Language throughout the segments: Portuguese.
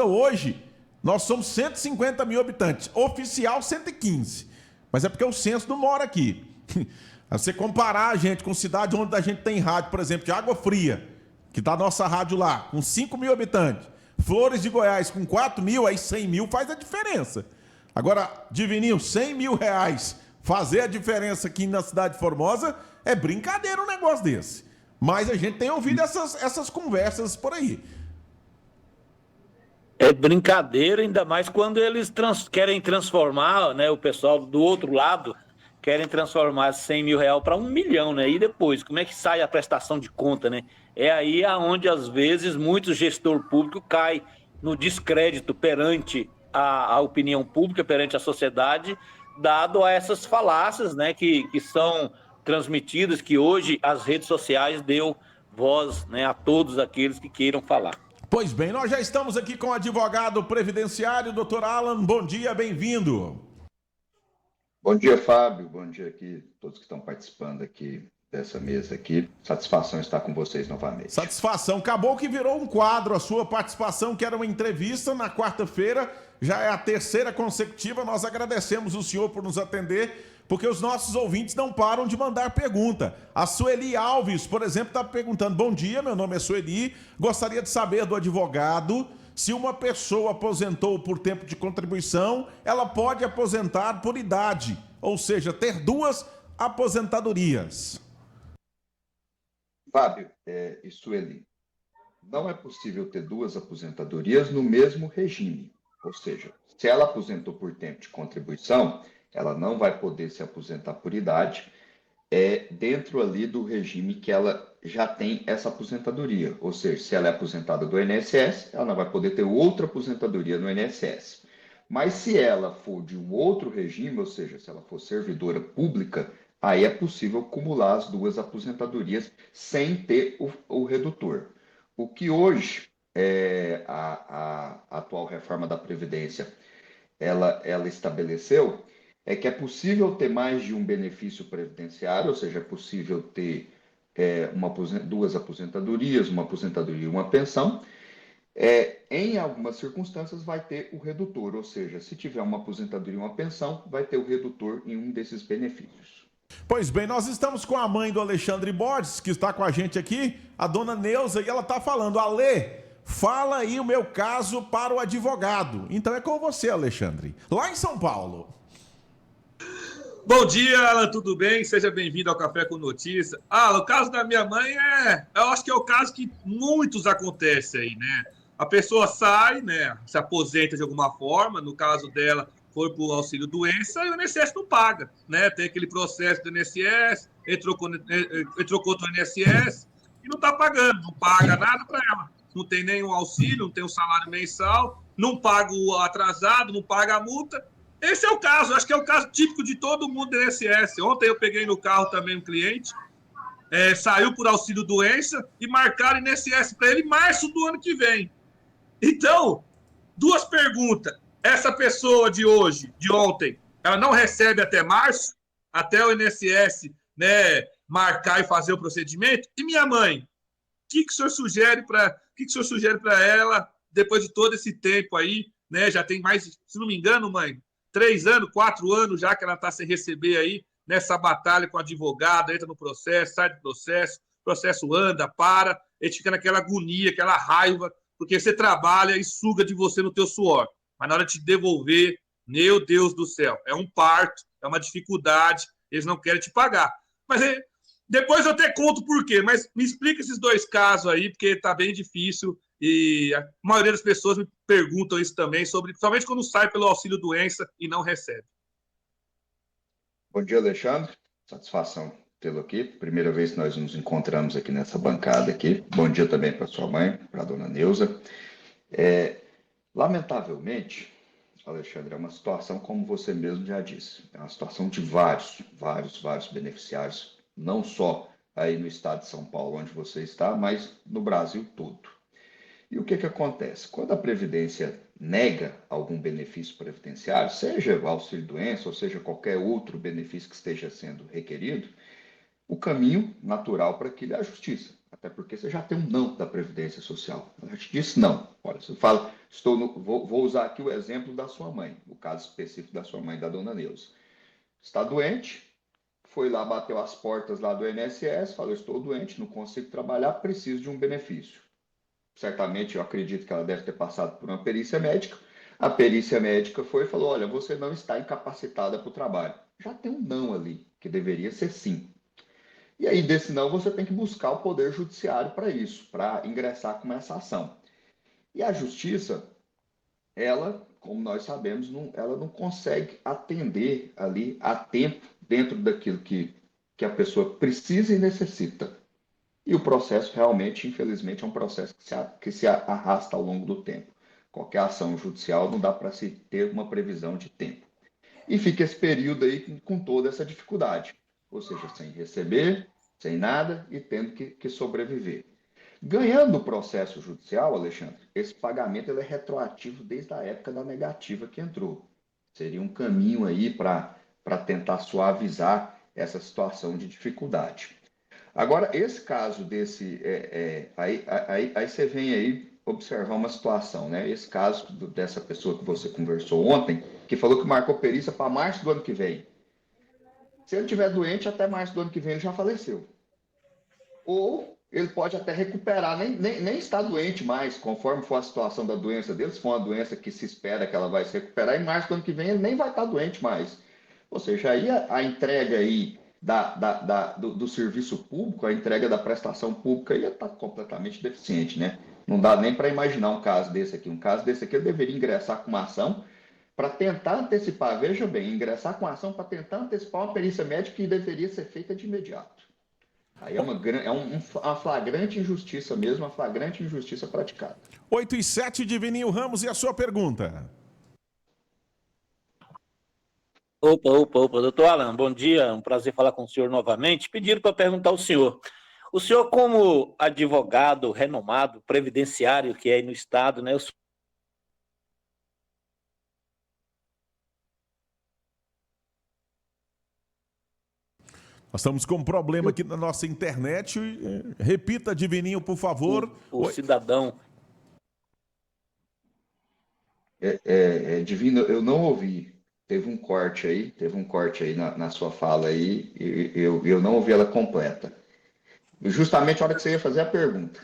Hoje, nós somos 150 mil habitantes, oficial 115, mas é porque o censo não mora aqui. Você comparar a gente com cidade onde a gente tem rádio, por exemplo, de Água Fria, que tá a nossa rádio lá, com 5 mil habitantes, Flores de Goiás com 4 mil, aí 100 mil faz a diferença. Agora, Divininho, 100 mil reais fazer a diferença aqui na cidade de Formosa é brincadeira um negócio desse. Mas a gente tem ouvido essas conversas por aí. É brincadeira, ainda mais quando eles querem transformar, né, o pessoal do outro lado, querem transformar 100 mil reais para 1 milhão, né? E depois, como é que sai a prestação de conta, né? É aí aonde, às vezes, muito gestor público cai no descrédito perante a opinião pública, perante a sociedade, dado a essas falácias, né, que são transmitidas, que hoje as redes sociais deu voz, né, a todos aqueles que queiram falar. Pois bem, nós já estamos aqui com o advogado previdenciário, doutor Alan. Bom dia, bem-vindo. Bom dia, Fábio. Bom dia aqui, todos que estão participando aqui dessa mesa aqui. Satisfação estar com vocês novamente. Satisfação. Acabou que virou um quadro a sua participação, que era uma entrevista na quarta-feira. Já é a terceira consecutiva. Nós agradecemos o senhor por nos atender, porque os nossos ouvintes não param de mandar pergunta. A Sueli Alves, por exemplo, está perguntando: bom dia, meu nome é Sueli, gostaria de saber do advogado se uma pessoa aposentou por tempo de contribuição, ela pode aposentar por idade, ou seja, ter duas aposentadorias. Fábio e Sueli, não é possível ter duas aposentadorias no mesmo regime. Ou seja, se ela aposentou por tempo de contribuição, ela não vai poder se aposentar por idade, dentro ali do regime que ela já tem essa aposentadoria. Ou seja, se ela é aposentada do INSS, ela não vai poder ter outra aposentadoria no INSS. Mas se ela for de um outro regime, ou seja, se ela for servidora pública, aí é possível acumular as duas aposentadorias sem ter o redutor. O que hoje a atual reforma da Previdência ela estabeleceu é que é possível ter mais de um benefício previdenciário, ou seja, é possível ter duas aposentadorias, uma aposentadoria e uma pensão. Em algumas circunstâncias vai ter o redutor, ou seja, se tiver uma aposentadoria e uma pensão, vai ter o redutor em um desses benefícios. Pois bem, nós estamos com a mãe do Alexandre Borges, que está com a gente aqui, a dona Neuza, e ela está falando: Alê, fala aí o meu caso para o advogado. Então é com você, Alexandre, lá em São Paulo. Bom dia, Alan, tudo bem? Seja bem-vindo ao Café com Notícia. O caso da minha mãe eu acho que é o caso que muitos acontece aí, né? A pessoa sai, né, se aposenta de alguma forma, no caso dela foi para o auxílio-doença e o INSS não paga, né? Tem aquele processo do INSS, entrou contra o INSS e não está pagando, não paga nada para ela. Não tem nenhum auxílio, não tem um salário mensal, não paga o atrasado, não paga a multa. Esse é o caso, acho que é o caso típico de todo mundo do INSS. Ontem eu peguei no carro também um cliente, saiu por auxílio-doença e marcaram INSS para ele em março do ano que vem. Então, duas perguntas. Essa pessoa de hoje, de ontem, ela não recebe até março, até o INSS, né, marcar e fazer o procedimento? E minha mãe? O que o senhor sugere para ela, depois de todo esse tempo aí, né? Já tem mais, se não me engano, mãe, 3 anos, 4 anos já que ela está sem receber aí, nessa batalha com o advogado, entra no processo, sai do processo, o processo anda, para, a gente fica naquela agonia, aquela raiva, porque você trabalha e suga de você no teu suor. Mas na hora de te devolver, meu Deus do céu, é um parto, é uma dificuldade, eles não querem te pagar. Mas depois eu até conto por quê, mas me explica esses dois casos aí, porque está bem difícil e a maioria das pessoas me perguntam isso também, principalmente quando sai pelo auxílio-doença e não recebe. Bom dia, Alexandre. Satisfação tê-lo aqui. Primeira vez que nós nos encontramos aqui nessa bancada aqui. Bom dia também para sua mãe, para a dona Neuza. Lamentavelmente, Alexandre, é uma situação, como você mesmo já disse, é uma situação de vários beneficiários, não só aí no estado de São Paulo, onde você está, mas no Brasil todo. E o que acontece? Quando a Previdência nega algum benefício previdenciário, seja o auxílio-doença, ou seja qualquer outro benefício que esteja sendo requerido, o caminho natural para aquilo é a justiça. Até porque você já tem um não da Previdência Social. Ela te disse não. Olha, você fala, vou usar aqui o exemplo da sua mãe, o caso específico da sua mãe, da dona Neuza. Está doente, foi lá, bateu as portas lá do INSS, falou, estou doente, não consigo trabalhar, preciso de um benefício. Certamente, eu acredito que ela deve ter passado por uma perícia médica. A perícia médica foi e falou, olha, você não está incapacitada para o trabalho. Já tem um não ali, que deveria ser sim. E aí, desse não, você tem que buscar o Poder Judiciário para isso, para ingressar com essa ação. E a Justiça, ela, como nós sabemos, ela não consegue atender ali a tempo dentro daquilo que a pessoa precisa e necessita. E o processo realmente, infelizmente, é um processo que se arrasta ao longo do tempo. Qualquer ação judicial não dá para se ter uma previsão de tempo. E fica esse período aí com toda essa dificuldade, ou seja, sem receber, sem nada e tendo que sobreviver. Ganhando o processo judicial, Alexandre, esse pagamento ele é retroativo desde a época da negativa que entrou. Seria um caminho aí para tentar suavizar essa situação de dificuldade. Agora, esse caso desse... aí você vem aí observar uma situação, né? Esse caso dessa pessoa que você conversou ontem, que falou que marcou perícia para março do ano que vem. Se ele estiver doente, até março do ano que vem ele já faleceu. Ou ele pode até recuperar, nem está doente mais, conforme for a situação da doença dele, se for uma doença que se espera que ela vai se recuperar, em março do ano que vem ele nem vai estar doente mais. Ou seja, aí a entrega aí do serviço público, a entrega da prestação pública ia estar completamente deficiente, né? Não dá nem para imaginar um caso desse aqui. Um caso desse aqui eu deveria ingressar com uma ação para tentar antecipar, veja bem, ingressar com a ação para tentar antecipar uma perícia médica que deveria ser feita de imediato. Aí é uma flagrante injustiça mesmo, uma flagrante injustiça praticada. 8:07, Divininho Ramos, e a sua pergunta? Opa, doutor Alan, bom dia, um prazer falar com o senhor novamente. Pediram para perguntar ao senhor. O senhor, como advogado renomado, previdenciário que é aí no Estado, né? Nós estamos com um problema aqui na nossa internet. Repita, Divininho, por favor. O cidadão. Divino, eu não ouvi. Teve um corte aí na sua fala aí, e eu não ouvi ela completa. Justamente a hora que você ia fazer a pergunta.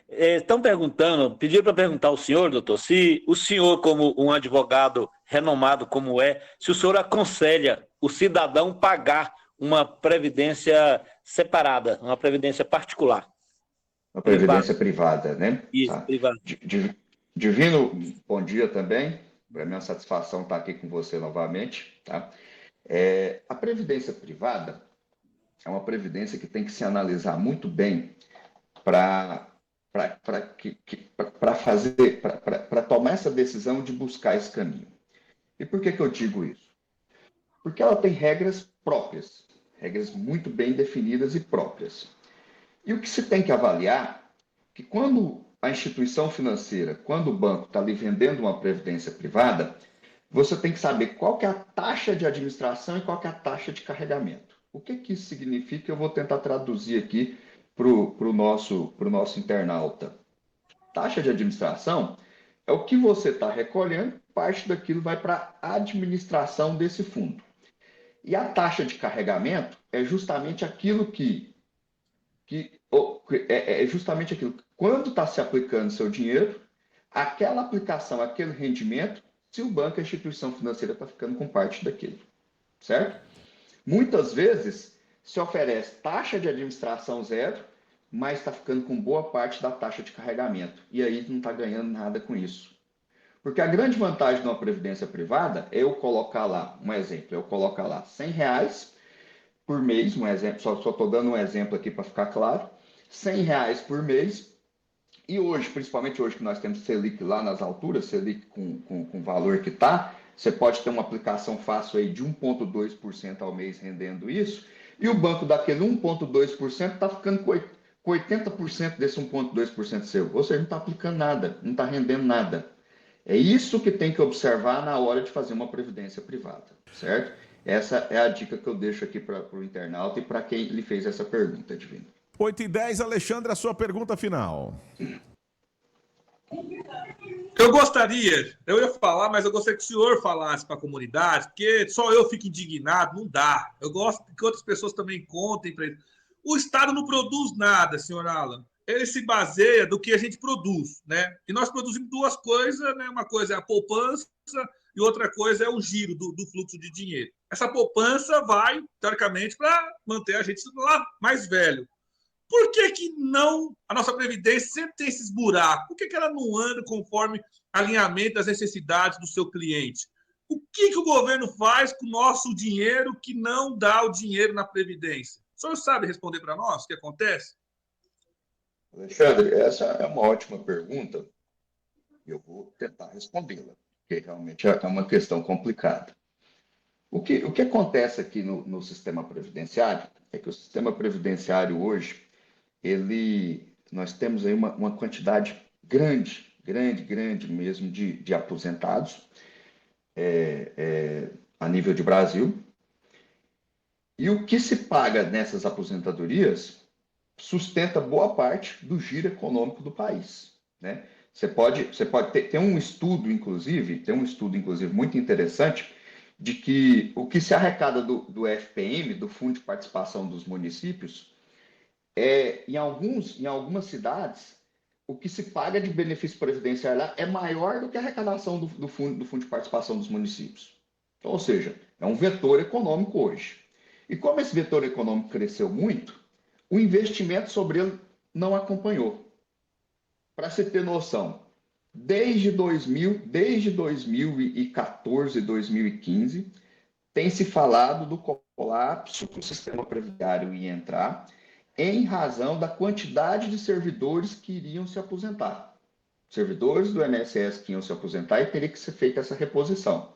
Estão perguntando, pediram para perguntar ao senhor, doutor, se o senhor, como um advogado renomado como se o senhor aconselha o cidadão pagar uma previdência separada, uma previdência particular. Uma previdência privada, né? Isso, tá. privada. Divino, bom dia também. Para mim é uma satisfação estar aqui com você novamente. Tá? A previdência privada é uma previdência que tem que se analisar muito bem para tomar essa decisão de buscar esse caminho. E por que eu digo isso? Porque ela tem regras próprias, regras muito bem definidas e próprias. E o que se tem que avaliar é que quando a instituição financeira, quando o banco está lhe vendendo uma previdência privada, você tem que saber qual que é a taxa de administração e qual que é a taxa de carregamento. O que isso significa? Eu vou tentar traduzir aqui para o nosso internauta. Taxa de administração é o que você está recolhendo, parte daquilo vai para a administração desse fundo. E a taxa de carregamento é justamente aquilo quando está se aplicando seu dinheiro, aquela aplicação, aquele rendimento, se o banco, a instituição financeira está ficando com parte daquilo, certo? Muitas vezes se oferece taxa de administração zero, mas está ficando com boa parte da taxa de carregamento. E aí não está ganhando nada com isso. Porque a grande vantagem de uma previdência privada é eu colocar lá, um exemplo, eu colocar lá R$100 por mês, um exemplo, só estou dando um exemplo aqui para ficar claro, R$100 por mês, e hoje, principalmente hoje que nós temos Selic lá nas alturas, Selic com o valor que está, você pode ter uma aplicação fácil aí de 1,2% ao mês rendendo isso, e o banco daquele 1,2% está ficando com 80% desse 1,2% seu, ou seja, não está aplicando nada, não está rendendo nada. É isso que tem que observar na hora de fazer uma previdência privada, certo? Essa é a dica que eu deixo aqui para o internauta e para quem lhe fez essa pergunta, Divino. 8h10, Alexandre, a sua pergunta final. Eu ia falar, mas eu gostaria que o senhor falasse para a comunidade, porque só eu fico indignado, não dá. Eu gosto que outras pessoas também contem para ele. O Estado não produz nada, senhor Alan. Ele se baseia do que a gente produz, né? E nós produzimos duas coisas, né? Uma coisa é a poupança e outra coisa é o giro do fluxo de dinheiro. Essa poupança vai, teoricamente, para manter a gente lá mais velho. Por que não a nossa Previdência sempre tem esses buracos? Por que ela não anda conforme alinhamento das necessidades do seu cliente? O que o governo faz com o nosso dinheiro que não dá o dinheiro na Previdência? O senhor sabe responder para nós o que acontece? Alexandre, essa é uma ótima pergunta e eu vou tentar respondê-la, porque realmente é uma questão complicada. O que acontece aqui no sistema previdenciário é que o sistema previdenciário hoje, nós temos aí uma quantidade grande mesmo de aposentados a nível de Brasil. E o que se paga nessas aposentadorias sustenta boa parte do giro econômico do país, né? Você pode ter um estudo, inclusive, muito interessante, de que o que se arrecada do FPM, do Fundo de Participação dos Municípios, em algumas cidades, o que se paga de benefício previdenciário lá é maior do que a arrecadação do Fundo de Participação dos Municípios. Então, ou seja, é um vetor econômico hoje. E como esse vetor econômico cresceu muito, o investimento sobre ele não acompanhou. Para você ter noção, desde 2014, 2015, tem se falado do colapso que o sistema previdenciário ia entrar em razão da quantidade de servidores que iriam se aposentar. Servidores do INSS que iam se aposentar e teria que ser feita essa reposição.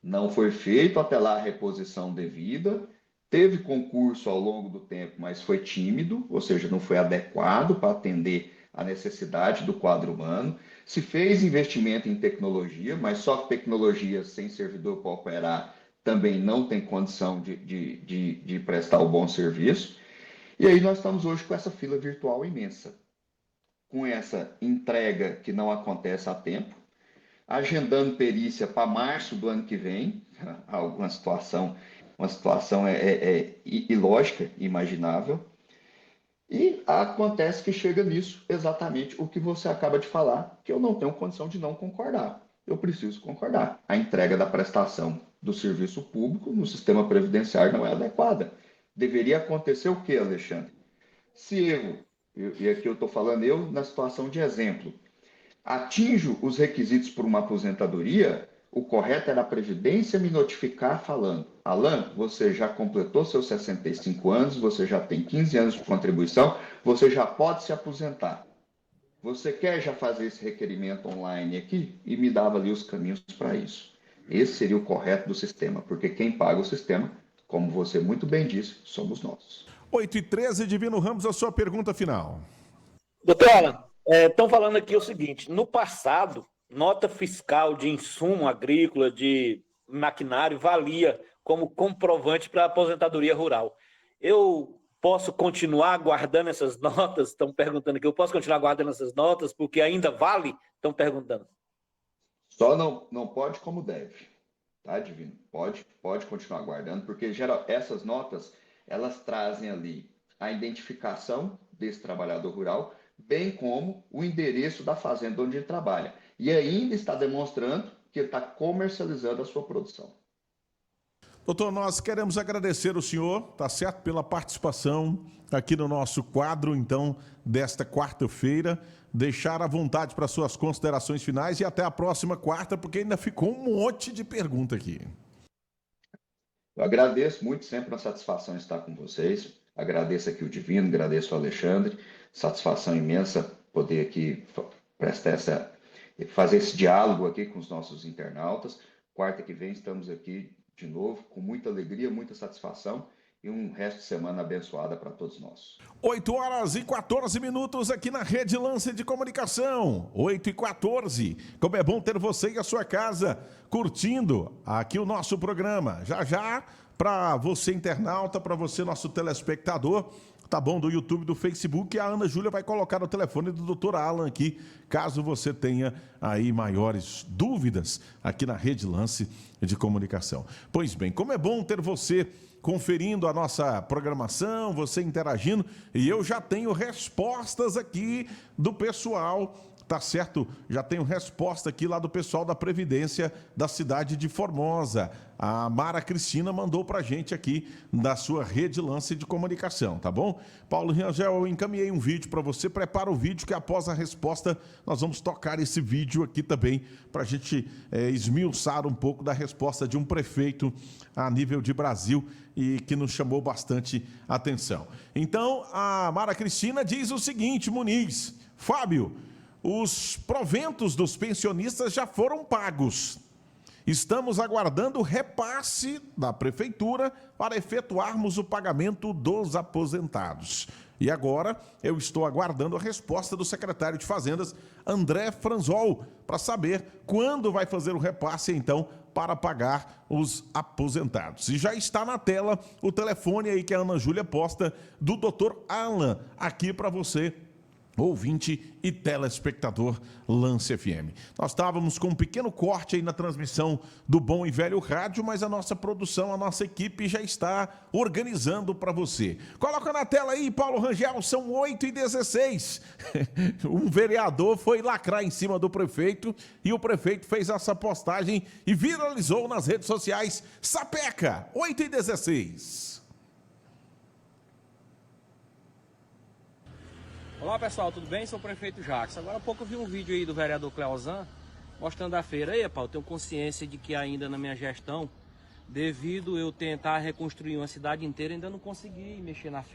Não foi feito até lá a reposição devida, teve concurso ao longo do tempo, mas foi tímido, ou seja, não foi adequado para atender a necessidade do quadro humano. Se fez investimento em tecnologia, mas só tecnologia sem servidor para operar também não tem condição de prestar o bom serviço. E aí nós estamos hoje com essa fila virtual imensa, com essa entrega que não acontece a tempo, agendando perícia para março do ano que vem, uma situação ilógica, imaginável, e acontece que chega nisso exatamente o que você acaba de falar, que eu não tenho condição de não concordar. Eu preciso concordar. A entrega da prestação do serviço público no sistema previdenciário não é adequada. Deveria acontecer o quê, Alexandre? Se e aqui eu estou falando eu na situação de exemplo, atinjo os requisitos por uma aposentadoria, o correto era a Previdência me notificar falando: Alan, você já completou seus 65 anos, você já tem 15 anos de contribuição, você já pode se aposentar. Você quer já fazer esse requerimento online aqui? E me dava ali os caminhos para isso. Esse seria o correto do sistema, porque quem paga o sistema, como você muito bem disse, somos nós. 8h13, Divino Ramos, a sua pergunta final. Doutor Alan, estão falando aqui o seguinte: no passado, nota fiscal de insumo agrícola, de maquinário, valia como comprovante para a aposentadoria rural. Eu posso continuar guardando essas notas? Estão perguntando aqui. Eu posso continuar guardando essas notas porque ainda vale? Estão perguntando. Só não pode como deve, tá, Divino? Pode continuar guardando, porque essas notas, elas trazem ali a identificação desse trabalhador rural, bem como o endereço da fazenda onde ele trabalha. E ainda está demonstrando que ele está comercializando a sua produção. Doutor, nós queremos agradecer o senhor, tá certo, pela participação aqui no nosso quadro, então, desta quarta-feira. Deixar à vontade para suas considerações finais e até a próxima quarta, porque ainda ficou um monte de pergunta aqui. Eu agradeço muito, sempre uma satisfação estar com vocês. Agradeço aqui o Divino, agradeço o Alexandre. Satisfação imensa poder aqui fazer esse diálogo aqui com os nossos internautas. Quarta que vem estamos aqui de novo, com muita alegria, muita satisfação e um resto de semana abençoada para todos nós. 8h14 aqui na Rede Lance de Comunicação. 8h14. Como é bom ter você e a sua casa curtindo aqui o nosso programa. Já, para você internauta, para você nosso telespectador, tá bom, do YouTube, do Facebook, e a Ana Júlia vai colocar o telefone do Dr. Alan aqui, caso você tenha aí maiores dúvidas aqui na Rede Lance de Comunicação. Pois bem, como é bom ter você conferindo a nossa programação, você interagindo, e eu já tenho respostas aqui do pessoal, tá certo? Já tenho resposta aqui lá do pessoal da Previdência da cidade de Formosa. A Mara Cristina mandou pra gente aqui da sua Rede Lance de Comunicação, tá bom? Paulo Rangel, eu encaminhei um vídeo para você, prepara o vídeo que após a resposta nós vamos tocar esse vídeo aqui também pra gente esmiuçar um pouco da resposta de um prefeito a nível de Brasil e que nos chamou bastante atenção. Então, a Mara Cristina diz o seguinte, Muniz, Fábio, os proventos dos pensionistas já foram pagos. Estamos aguardando o repasse da prefeitura para efetuarmos o pagamento dos aposentados. E agora eu estou aguardando a resposta do secretário de Fazendas, André Franzol, para saber quando vai fazer o repasse, então, para pagar os aposentados. E já está na tela o telefone aí que a Ana Júlia posta do Dr. Alan, aqui para você, ouvinte e telespectador Lance FM. Nós estávamos com um pequeno corte aí na transmissão do Bom e Velho Rádio, mas a nossa produção, a nossa equipe já está organizando para você. Coloca na tela aí, Paulo Rangel, são 8h16. Um vereador foi lacrar em cima do prefeito e o prefeito fez essa postagem e viralizou nas redes sociais. Sapeca, 8h16. Olá pessoal, tudo bem? Sou o prefeito Jacques. Agora há pouco eu vi um vídeo aí do vereador Cleozan mostrando a feira. Aí, Paulo, tenho consciência de que ainda na minha gestão, devido eu tentar reconstruir uma cidade inteira, ainda não consegui mexer na feira.